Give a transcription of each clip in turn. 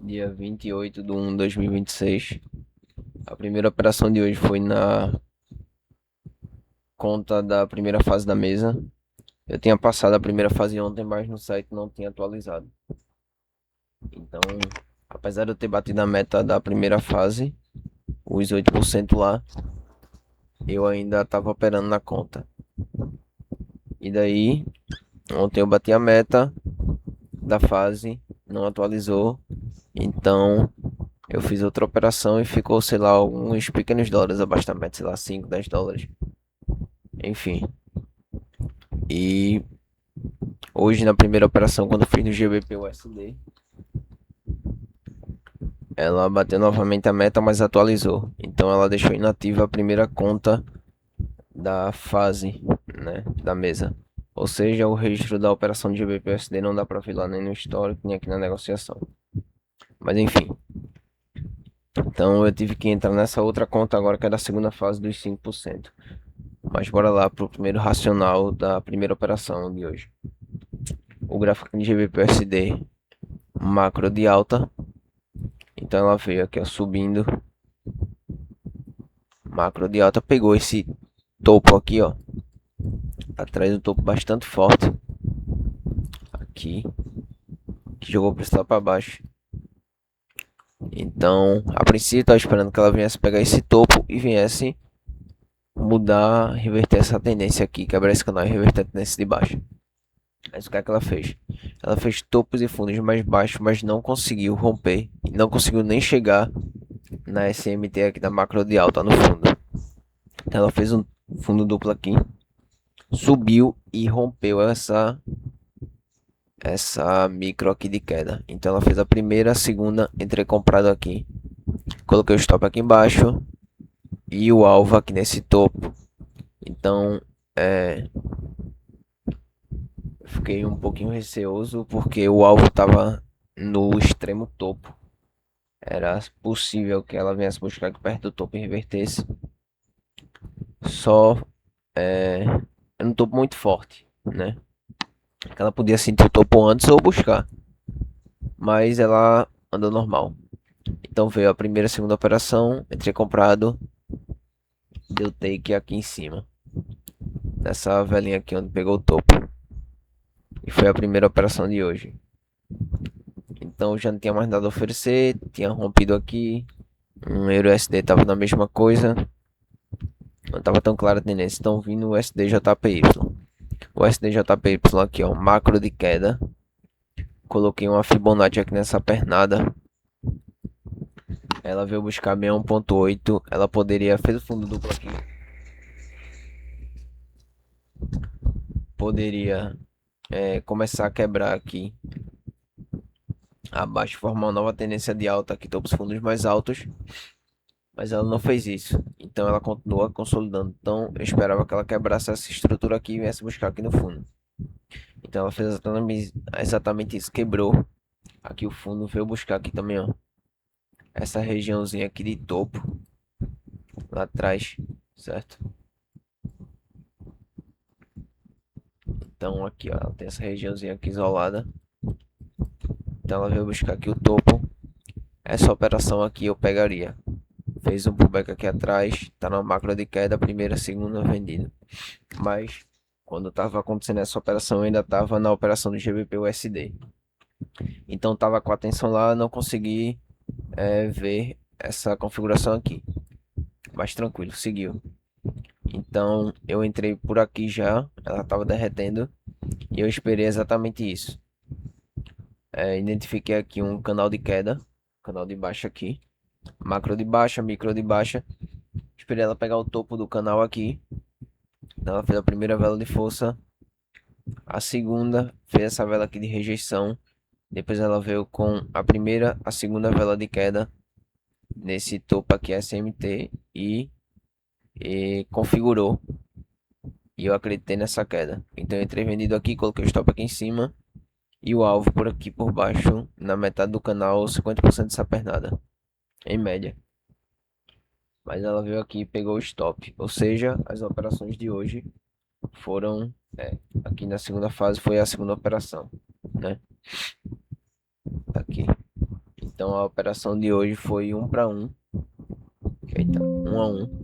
dia 28/1/2026. A primeira operação de hoje foi na conta da primeira fase da mesa. Eu tinha passado a primeira fase ontem, mas no site não tinha atualizado. Então, apesar de eu ter batido a meta da primeira fase, os 8% lá, eu ainda estava operando na conta. E daí, ontem eu bati a meta da fase, não atualizou. Então, eu fiz outra operação e ficou, sei lá, alguns pequenos dólares abaixo da meta, sei lá, 5, 10 dólares. Enfim. E hoje na primeira operação, quando eu fiz no GBP USD, ela bateu novamente a meta, mas atualizou. Então ela deixou inativa a primeira conta da fase, né, da mesa. Ou seja, o registro da operação de GBP USD não dá para ver lá nem no histórico, nem aqui na negociação. Mas enfim. Então eu tive que entrar nessa outra conta agora, que é da segunda fase dos 5%. Mas bora lá pro primeiro racional da primeira operação de hoje. O gráfico de GBP USD macro de alta. Então ela veio aqui, ó, subindo. Macro de alta, pegou esse topo aqui, ó. Atrás do topo bastante forte. Aqui. Que jogou o preço lá para baixo. Então, a princípio, eu tava esperando que ela viesse pegar esse topo e viesse mudar, reverter essa tendência aqui, quebrar esse canal e reverter a tendência de baixo. Mas o que é que ela fez? Ela fez topos e fundos mais baixos, mas não conseguiu romper. E não conseguiu nem chegar na SMT aqui da macro de alta no fundo. Então ela fez um fundo duplo aqui, subiu e rompeu essa micro aqui de queda. Então ela fez a primeira, a segunda, entrei comprado aqui, coloquei o stop aqui embaixo e o alvo aqui nesse topo. Então fiquei um pouquinho receoso porque o alvo estava no extremo topo. Era possível que ela viesse buscar aqui perto do topo e revertesse. Só era um topo muito forte, né? Ela podia sentir o topo antes ou buscar, mas ela andou normal. Então veio a primeira, segunda operação, entrei comprado, deu take aqui em cima, nessa velhinha aqui onde pegou o topo. E foi a primeira operação de hoje. Então já não tinha mais nada a oferecer, tinha rompido aqui, um Euro USD tava na mesma coisa, não tava tão clara a tendência. Então vindo o SDJPY. O SDJPY aqui, ó, macro de queda. Coloquei uma Fibonacci aqui nessa pernada. Ela veio buscar 61.8. Ela poderia, fez o fundo duplo aqui. Poderia começar a quebrar aqui abaixo, formar uma nova tendência de alta aqui, topos fundos mais altos. Mas ela não fez isso. Então ela continua consolidando. Então eu esperava que ela quebrasse essa estrutura aqui e viesse buscar aqui no fundo. Então ela fez exatamente isso. Quebrou. Aqui o fundo veio buscar aqui também, ó. Essa regiãozinha aqui de topo. Lá atrás. Certo? Então aqui, ó. Ela tem essa regiãozinha aqui isolada. Então ela veio buscar aqui o topo. Essa operação aqui eu pegaria. Fez um pullback aqui atrás. Tá na macro de queda. Primeira, segunda vendida. Mas quando estava acontecendo essa operação, eu ainda estava na operação do GBP USD. Então estava com a atenção lá, não consegui ver essa configuração aqui. Mas tranquilo, seguiu. Então eu entrei por aqui já, ela estava derretendo e eu esperei exatamente isso. Identifiquei aqui um canal de queda, canal de baixa aqui, macro de baixa, micro de baixa. Esperei ela pegar o topo do canal aqui. Então ela fez a primeira vela de força, a segunda fez essa vela aqui de rejeição. Depois ela veio com a primeira, a segunda vela de queda nesse topo aqui SMT e configurou. E eu acreditei nessa queda. Então eu entrei vendido aqui, coloquei o stop aqui em cima e o alvo por aqui por baixo, na metade do canal, 50% dessa pernada, em média. Mas ela veio aqui e pegou o stop. Ou seja, as operações de hoje foram aqui na segunda fase foi a segunda operação, né? Aqui. Então a operação de hoje foi 1 para 1. Eita, 1 a 1.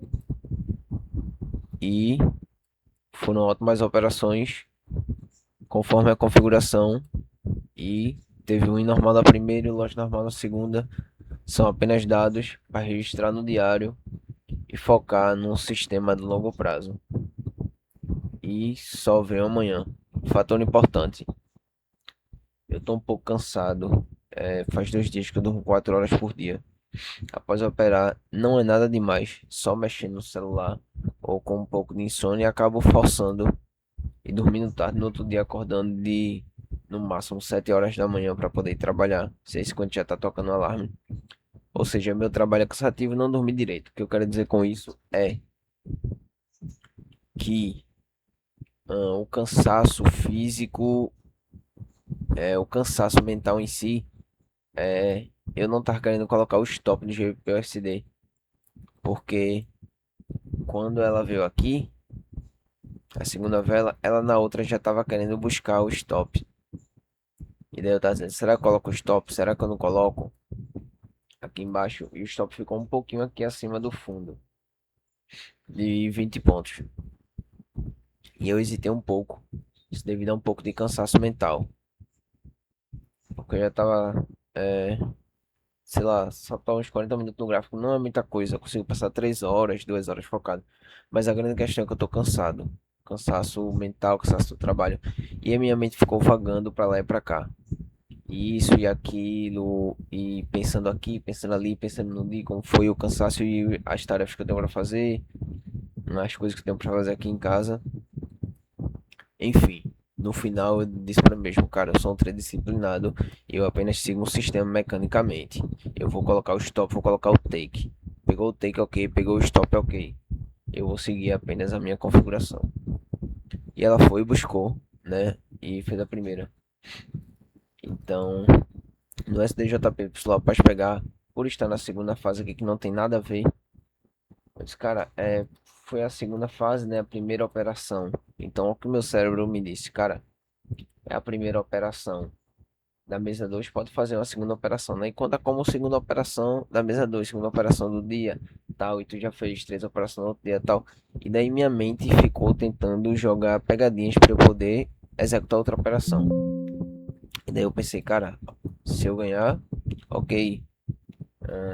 E foram ótimas operações conforme a configuração. E teve um normal da primeira e o lote normal da segunda. São apenas dados para registrar no diário e focar num sistema de longo prazo. E só vem amanhã. Fator importante. Eu tô um pouco cansado. Faz 2 dias que eu durmo 4 horas por dia. Após operar, não é nada demais. Só mexendo no celular ou com um pouco de insônia e acabo forçando e dormindo tarde. No outro dia acordando de no máximo 7 horas da manhã para poder ir trabalhar. Se é isso quando já tá tocando o alarme. Ou seja, meu trabalho é cansativo e não dormir direito. O que eu quero dizer com isso é que o cansaço físico, o cansaço mental em si, eu não tava querendo colocar o stop do GPUSD, porque quando ela veio aqui, a segunda vela, ela na outra já tava querendo buscar o stop. E daí eu tava dizendo, será que eu coloco o stop? Será que eu não coloco? Aqui embaixo, e o stop ficou um pouquinho aqui acima do fundo, de 20 pontos. E eu hesitei um pouco, isso devido a um pouco de cansaço mental. Porque eu já tava, sei lá, só tá uns 40 minutos no gráfico, não é muita coisa. Eu consigo passar 3 horas, 2 horas focado. Mas a grande questão é que eu tô cansado. Cansaço mental, cansaço do trabalho. E a minha mente ficou vagando pra lá e pra cá. E isso e aquilo, e pensando aqui, pensando ali, pensando no dia, como foi o cansaço e as tarefas que eu tenho pra fazer, as coisas que eu tenho pra fazer aqui em casa. Enfim, no final eu disse para mim mesmo, cara, eu sou um trader disciplinado e eu apenas sigo um sistema mecanicamente. Eu vou colocar o stop, vou colocar o take. Pegou o take, ok. Pegou o stop, ok. Eu vou seguir apenas a minha configuração. E ela foi e buscou, né? E fez a primeira. Então, no SDJP, pessoal, para pegar, por estar na segunda fase aqui que não tem nada a ver. Eu disse, cara, foi a segunda fase, né? A primeira operação. Então, o que meu cérebro me disse, cara, é a primeira operação da mesa 2 pode fazer uma segunda operação, né? E conta como segunda operação da mesa 2 segunda operação do dia, tal, e tu já fez 3 operações no outro dia, tal. E daí minha mente ficou tentando jogar pegadinhas para eu poder executar outra operação. E daí eu pensei, cara, se eu ganhar, ok,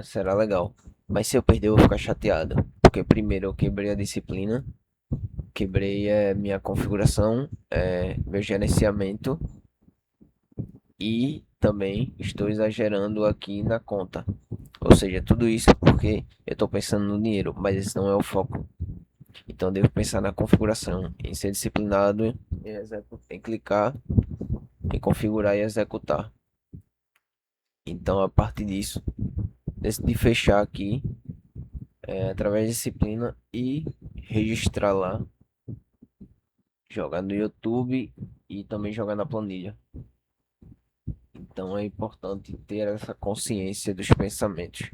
será legal. Mas se eu perder, eu vou ficar chateado. Porque primeiro eu quebrei a disciplina, quebrei minha configuração, meu gerenciamento e também estou exagerando aqui na conta. Ou seja, tudo isso porque eu estou pensando no dinheiro, mas esse não é o foco. Então devo pensar na configuração, em ser disciplinado, em clicar, em configurar e executar. Então a partir disso, decidi fechar aqui através de disciplina e registrar lá, jogar no YouTube e também jogar na planilha. Então é importante ter essa consciência dos pensamentos.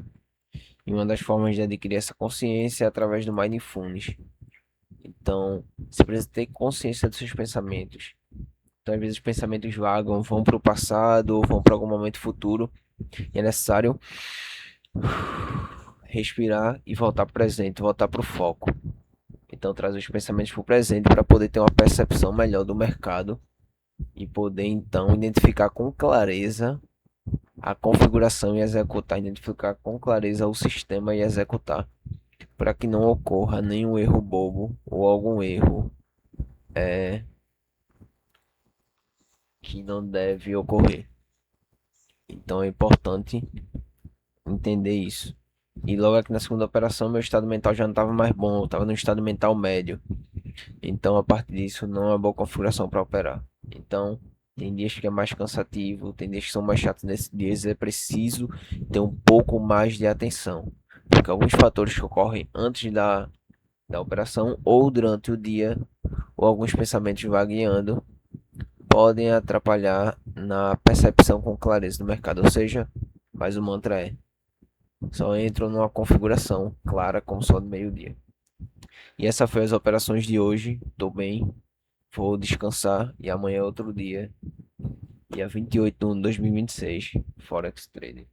E uma das formas de adquirir essa consciência é através do Mindfulness. Então, você precisa ter consciência dos seus pensamentos. Então, às vezes, os pensamentos vagam, vão para o passado ou vão para algum momento futuro. E é necessário respirar e voltar para o presente, voltar para o foco. Então, trazer os pensamentos para o presente para poder ter uma percepção melhor do mercado e poder, então, identificar com clareza a configuração e executar, identificar com clareza o sistema e executar, para que não ocorra nenhum erro bobo ou algum erro que não deve ocorrer. Então é importante entender isso. E logo aqui na segunda operação, meu estado mental já não estava mais bom, eu estava no estado mental médio. Então, a partir disso, não é uma boa configuração para operar. Então, tem dias que é mais cansativo, tem dias que são mais chatos. Nesses dias é preciso ter um pouco mais de atenção, porque alguns fatores que ocorrem antes da operação ou durante o dia, ou alguns pensamentos vagueando, podem atrapalhar na percepção com clareza do mercado. Ou seja, mais o mantra é: só entro numa configuração clara como só do meio-dia. E essa foi as operações de hoje. Tô bem, vou descansar e amanhã é outro dia. Dia 28 de 1 de 2026, Forex Trading.